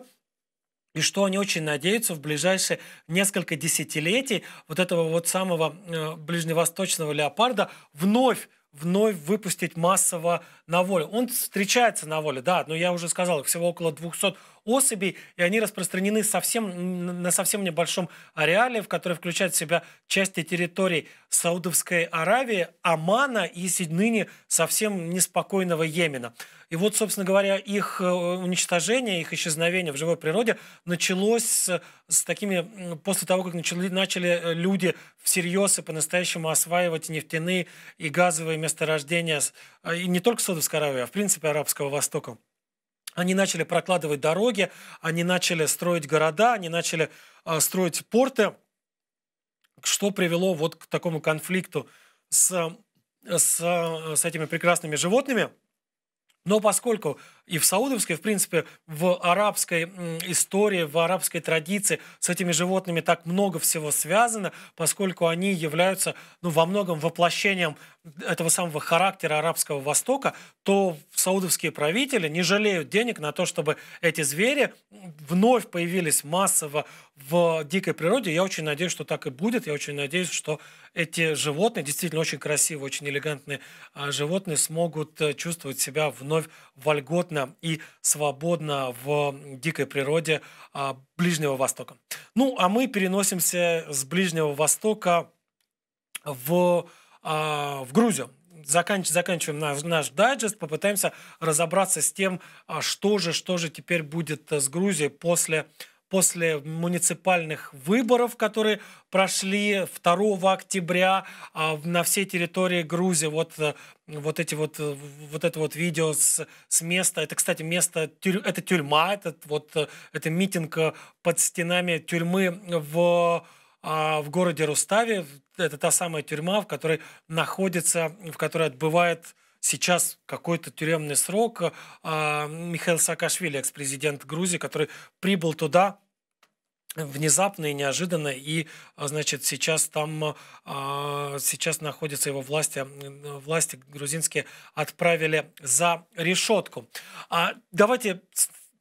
и что они очень надеются в ближайшие несколько десятилетий вот этого вот самого ближневосточного леопарда вновь выпустить массово на волю. Он встречается на воле, да, но я уже сказал, их всего около 200 особей, и они распространены на совсем небольшом ареале, в который включает в себя части территорий Саудовской Аравии, Омана и ныне совсем неспокойного Йемена. И вот, собственно говоря, их уничтожение, их исчезновение в живой природе началось с такими, после того, как начали люди всерьез и по-настоящему осваивать нефтяные и газовые месторождения, и не только Саудовской Аравии, а в принципе Арабского Востока. Они начали прокладывать дороги, они начали строить города, они начали строить порты, что привело вот к такому конфликту с этими прекрасными животными. Но поскольку и в саудовской, в принципе, в арабской истории, в арабской традиции с этими животными так много всего связано, поскольку они являются во многом воплощением этого самого характера Арабского Востока, то саудовские правители не жалеют денег на то, чтобы эти звери вновь появились массово в дикой природе. Я очень надеюсь, что так и будет. Я очень надеюсь, что эти животные, действительно очень красивые, очень элегантные животные, смогут чувствовать себя вновь вольготно и свободно в дикой природе Ближнего Востока. Ну, а мы переносимся с Ближнего Востока в Грузию. Заканчиваем наш дайджест, попытаемся разобраться с тем, что же теперь будет с Грузией после муниципальных выборов, которые прошли 2 октября на всей территории Грузии. Вот это вот видео с места. Это, кстати, это тюрьма, это митинг под стенами тюрьмы в городе Руставе. Это та самая тюрьма, в которой отбывает сейчас какой-то тюремный срок Михаил Саакашвили, экс-президент Грузии, который прибыл туда внезапно и неожиданно, и, значит, сейчас находятся его власти грузинские отправили за решетку. Давайте...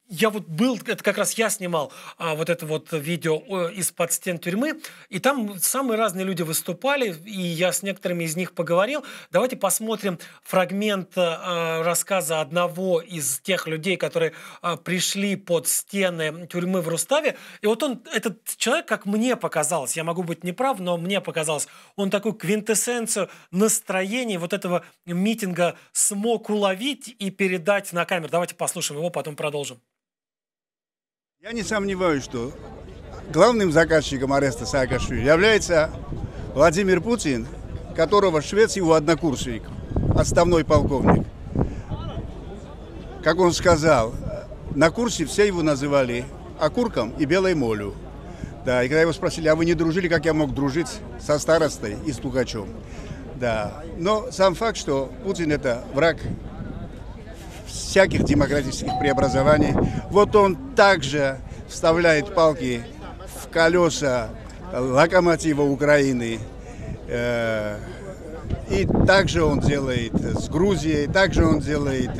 это как раз я снимал вот это вот видео из-под стен тюрьмы, и там самые разные люди выступали, и я с некоторыми из них поговорил. Давайте посмотрим фрагмент рассказа одного из тех людей, которые пришли под стены тюрьмы в Руставе. И вот этот человек, как мне показалось, я могу быть неправ, но мне показалось, он такую квинтэссенцию настроений вот этого митинга смог уловить и передать на камеру. Давайте послушаем его, потом продолжим. Я не сомневаюсь, что главным заказчиком ареста Саакашвили является Владимир Путин, которого швец его однокурсник, отставной полковник. Как он сказал, на курсе все его называли окурком и белой молью. Да, и когда его спросили, а вы не дружили, как я мог дружить со старостой и с Тухачем? Да, но сам факт, что Путин это враг всяких демократических преобразований. Вот он также вставляет палки в колеса локомотива Украины. И также он делает с Грузией, также он делает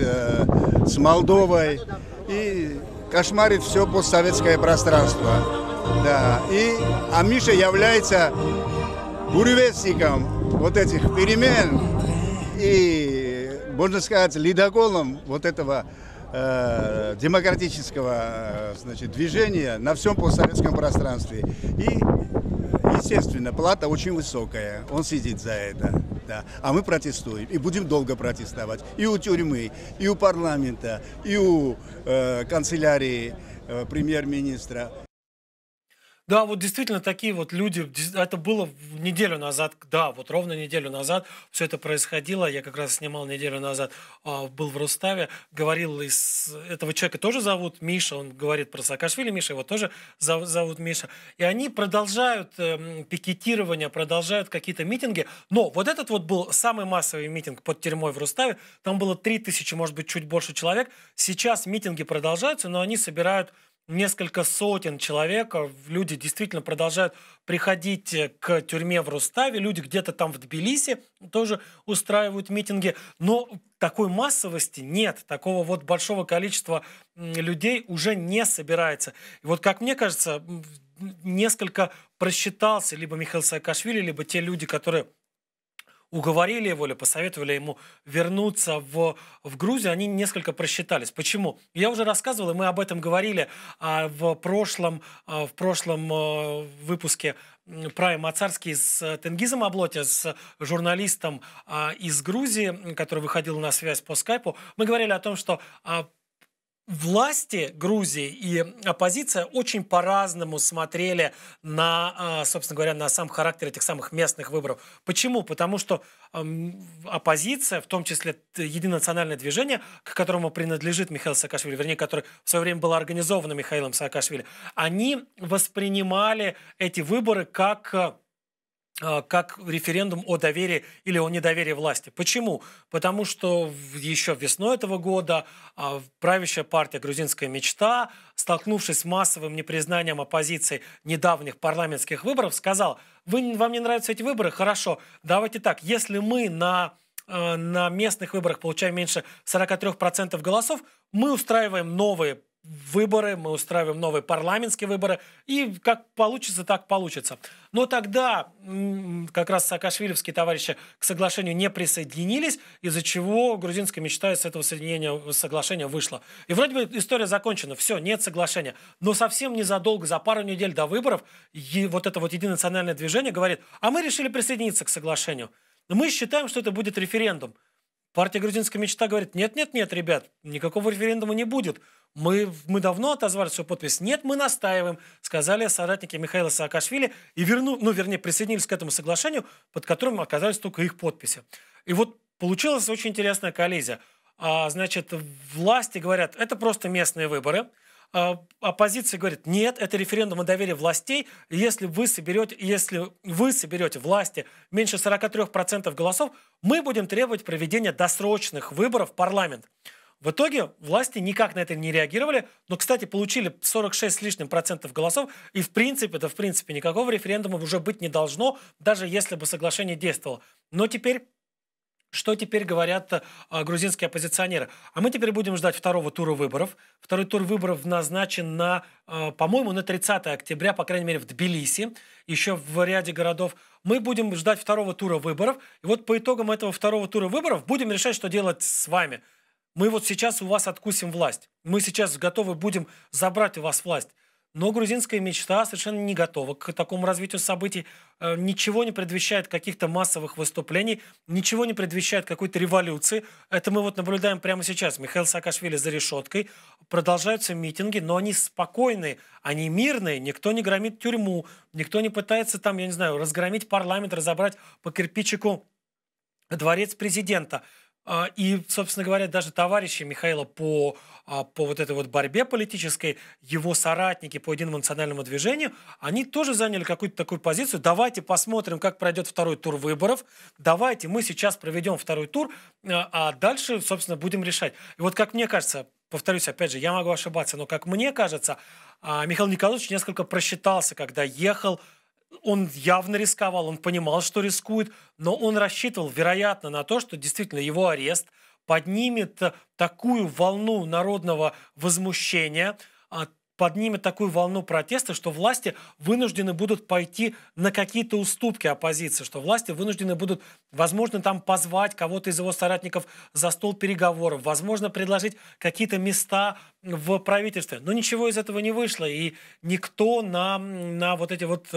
с Молдовой. И кошмарит все постсоветское пространство. Да. А Миша является буревестником вот этих перемен и, можно сказать, ледоколом вот этого демократического движения на всем постсоветском пространстве. И, естественно, плата очень высокая. Он сидит за это. Да. А мы протестуем. И будем долго протестовать. И у тюрьмы, и у парламента, и у канцелярии премьер-министра. Да, вот действительно такие вот люди, это было неделю назад, да, вот ровно неделю назад все это происходило, я как раз снимал неделю назад, был в Руставе, говорил этого человека тоже зовут Миша, он говорит про Саакашвили, Миша, его тоже зовут Миша, и они продолжают пикетирование, продолжают какие-то митинги, но вот этот вот был самый массовый митинг под тюрьмой в Руставе, там было 3000, может быть, чуть больше человек, сейчас митинги продолжаются, но они собирают несколько сотен человек, люди действительно продолжают приходить к тюрьме в Руставе, люди где-то там в Тбилиси тоже устраивают митинги, но такой массовости нет, такого вот большого количества людей уже не собирается. И вот, как мне кажется, несколько просчитался либо Михаил Саакашвили, либо те люди, которые уговорили его или посоветовали ему вернуться в Грузию, они несколько просчитались. Почему? Я уже рассказывал, и мы об этом говорили в прошлом выпуске про Мацарский с Тенгизом Аблоти, с журналистом из Грузии, который выходил на связь по скайпу. Мы говорили о том, что власти Грузии и оппозиция очень по-разному смотрели на, собственно говоря, на сам характер этих самых местных выборов. Почему? Потому что оппозиция, в том числе Единое национальное движение, к которому принадлежит Михаил Саакашвили, вернее, которое в свое время было организовано Михаилом Саакашвили, они воспринимали эти выборы как референдум о доверии или о недоверии власти. Почему? Потому что еще весной этого года правящая партия «Грузинская мечта», столкнувшись с массовым непризнанием оппозиции недавних парламентских выборов, сказала: вам не нравятся эти выборы? Хорошо, давайте так, если мы на местных выборах получаем меньше 43% голосов, мы устраиваем новые выборы, мы устраиваем новые парламентские выборы, и как получится, так получится. Но тогда как раз саакашвилевские товарищи к соглашению не присоединились, из-за чего грузинская мечта из этого соглашения вышла. И вроде бы история закончена, все, нет соглашения. Но совсем незадолго, за пару недель до выборов, вот это вот Единое национальное движение говорит: а мы решили присоединиться к соглашению. Мы считаем, что это будет референдум. Партия «Грузинская мечта» говорит: нет, ребят, никакого референдума не будет. Мы давно отозвали свою подпись. Нет, мы настаиваем, сказали соратники Михаила Саакашвили, и присоединились к этому соглашению, под которым оказались только их подписи. И вот получилась очень интересная коллизия. Значит, власти говорят: это просто местные выборы. Оппозиция говорит: нет, это референдум о доверии властей. Если вы соберете власти меньше 43% голосов, мы будем требовать проведения досрочных выборов в парламент. В итоге власти никак на это не реагировали, но, кстати, получили 46 с лишним процентов голосов, и в принципе никакого референдума уже быть не должно, даже если бы соглашение действовало. Но что теперь говорят грузинские оппозиционеры? А мы теперь будем ждать второго тура выборов. Второй тур выборов назначен по-моему, на 30 октября, по крайней мере, в Тбилиси, еще в ряде городов. Мы будем ждать второго тура выборов. И вот по итогам этого второго тура выборов будем решать, что делать с вами. Мы вот сейчас у вас откусим власть. Мы сейчас готовы будем забрать у вас власть. Но грузинская мечта совершенно не готова к такому развитию событий. Ничего не предвещает каких-то массовых выступлений, ничего не предвещает какой-то революции. Это мы вот наблюдаем прямо сейчас. Михаил Саакашвили за решеткой. Продолжаются митинги, но они спокойные, они мирные. Никто не громит тюрьму, никто не пытается там, я не знаю, разгромить парламент, разобрать по кирпичику дворец президента. И, собственно говоря, даже товарищи Михаила по вот этой вот борьбе политической, его соратники по Единому национальному движению, они тоже заняли какую-то такую позицию: давайте посмотрим, как пройдет второй тур выборов, давайте мы сейчас проведем второй тур, а дальше, собственно, будем решать. И вот, как мне кажется, повторюсь, опять же, я могу ошибаться, но, как мне кажется, Михаил Николаевич несколько просчитался, когда ехал. Он явно рисковал, он понимал, что рискует, но он рассчитывал, вероятно, на то, что действительно его арест поднимет такую волну народного возмущения, поднимет такую волну протеста, что власти вынуждены будут пойти на какие-то уступки оппозиции, что власти вынуждены будут, возможно, там позвать кого-то из его соратников за стол переговоров, возможно, предложить какие-то места в правительстве. Но ничего из этого не вышло, и никто на вот эти вот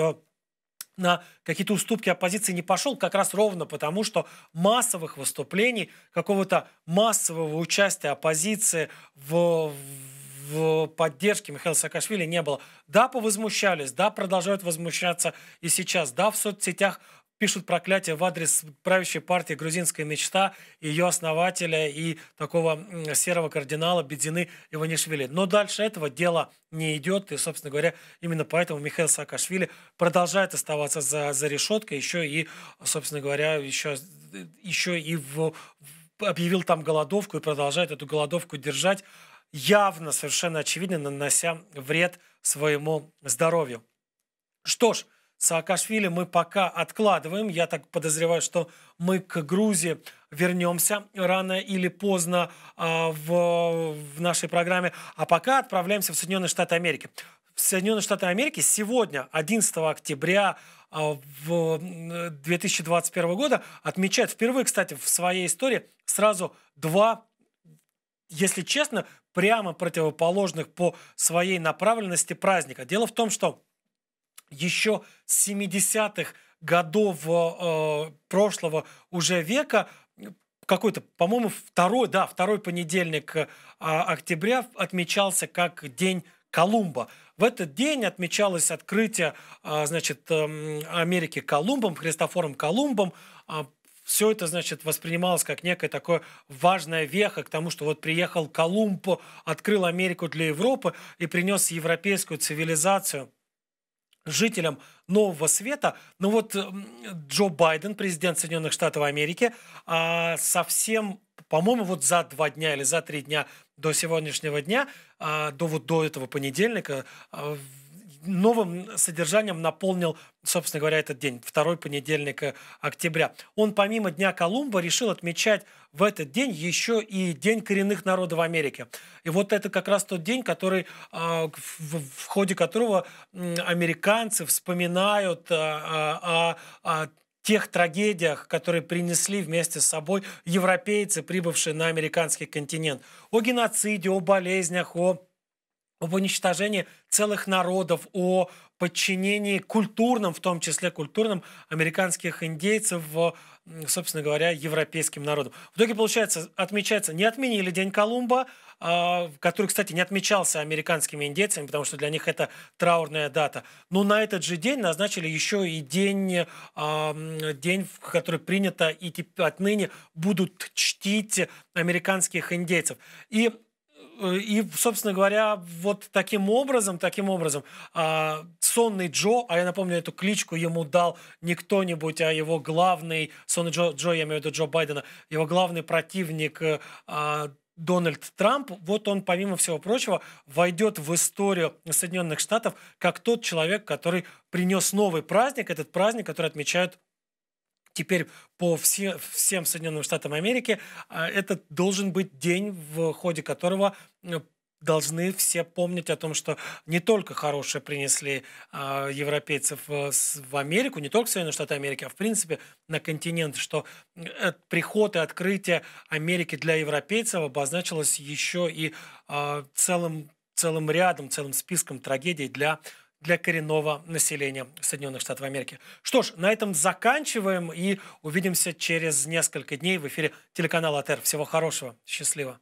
на какие-то уступки оппозиции не пошел, как раз ровно потому, что массовых выступлений, какого-то массового участия оппозиции в поддержке Михаила Саакашвили не было. Да, повозмущались, да, продолжают возмущаться и сейчас, да, в соцсетях пишут проклятия в адрес правящей партии «Грузинская мечта», ее основателя и такого серого кардинала Бедзины Иванишвили. Но дальше этого дело не идет, и, собственно говоря, именно поэтому Михаил Саакашвили продолжает оставаться за решеткой, еще и, собственно говоря, еще и объявил там голодовку и продолжает эту голодовку держать. явно, совершенно очевидно, нанося вред своему здоровью. Что ж, Саакашвили мы пока откладываем. Я так подозреваю, что мы к Грузии вернемся рано или поздно в нашей программе. А пока отправляемся в Соединенные Штаты Америки. В Соединенные Штаты Америки сегодня, 11 октября 2021 года, отмечают впервые, кстати, в своей истории сразу два, если честно, прямо противоположных по своей направленности праздника. Дело в том, что еще с 70-х годов прошлого уже века, какой-то, по-моему, второй понедельник октября отмечался как День Колумба. В этот день отмечалось открытие, значит, Америки Колумбом, Христофором Колумбом. Все это, значит, воспринималось как некая такая важная веха к тому, что вот приехал Колумб, открыл Америку для Европы и принес европейскую цивилизацию жителям Нового Света. Но вот Джо Байден, президент Соединенных Штатов Америки, совсем, по-моему, вот за 2 дня или за 3 дня до сегодняшнего дня, до этого понедельника, новым содержанием наполнил, собственно говоря, этот день, второй понедельник октября. Он помимо Дня Колумба решил отмечать в этот день еще и День коренных народов Америки. И вот это как раз тот день, который, в ходе которого американцы вспоминают о тех трагедиях, которые принесли вместе с собой европейцы, прибывшие на американский континент. О геноциде, о болезнях, об уничтожении целых народов, о подчинении культурным, в том числе культурным, американских индейцев, собственно говоря, европейским народам. В итоге, получается, отмечается, не отменили День Колумба, который, кстати, не отмечался американскими индейцами, потому что для них это траурная дата. Но на этот же день назначили еще и день, в который принято и отныне будут чтить американских индейцев. И, собственно говоря, вот таким образом, Сонный Джо, а я напомню, эту кличку ему дал не кто-нибудь, а его главный, Сонный Джо, я имею в виду Джо Байдена, его главный противник Дональд Трамп, вот он, помимо всего прочего, войдет в историю Соединенных Штатов как тот человек, который принес новый праздник, этот праздник, который отмечают теперь по всем Соединенным Штатам Америки. Это должен быть день, в ходе которого должны все помнить о том, что не только хорошее принесли европейцев в Америку, не только в Соединенные Штаты Америки, а в принципе на континент, что приход и открытие Америки для европейцев обозначилось еще и целым списком трагедий для коренного населения Соединенных Штатов Америки. Что ж, на этом заканчиваем и увидимся через несколько дней в эфире телеканала АТР. Всего хорошего, счастливо.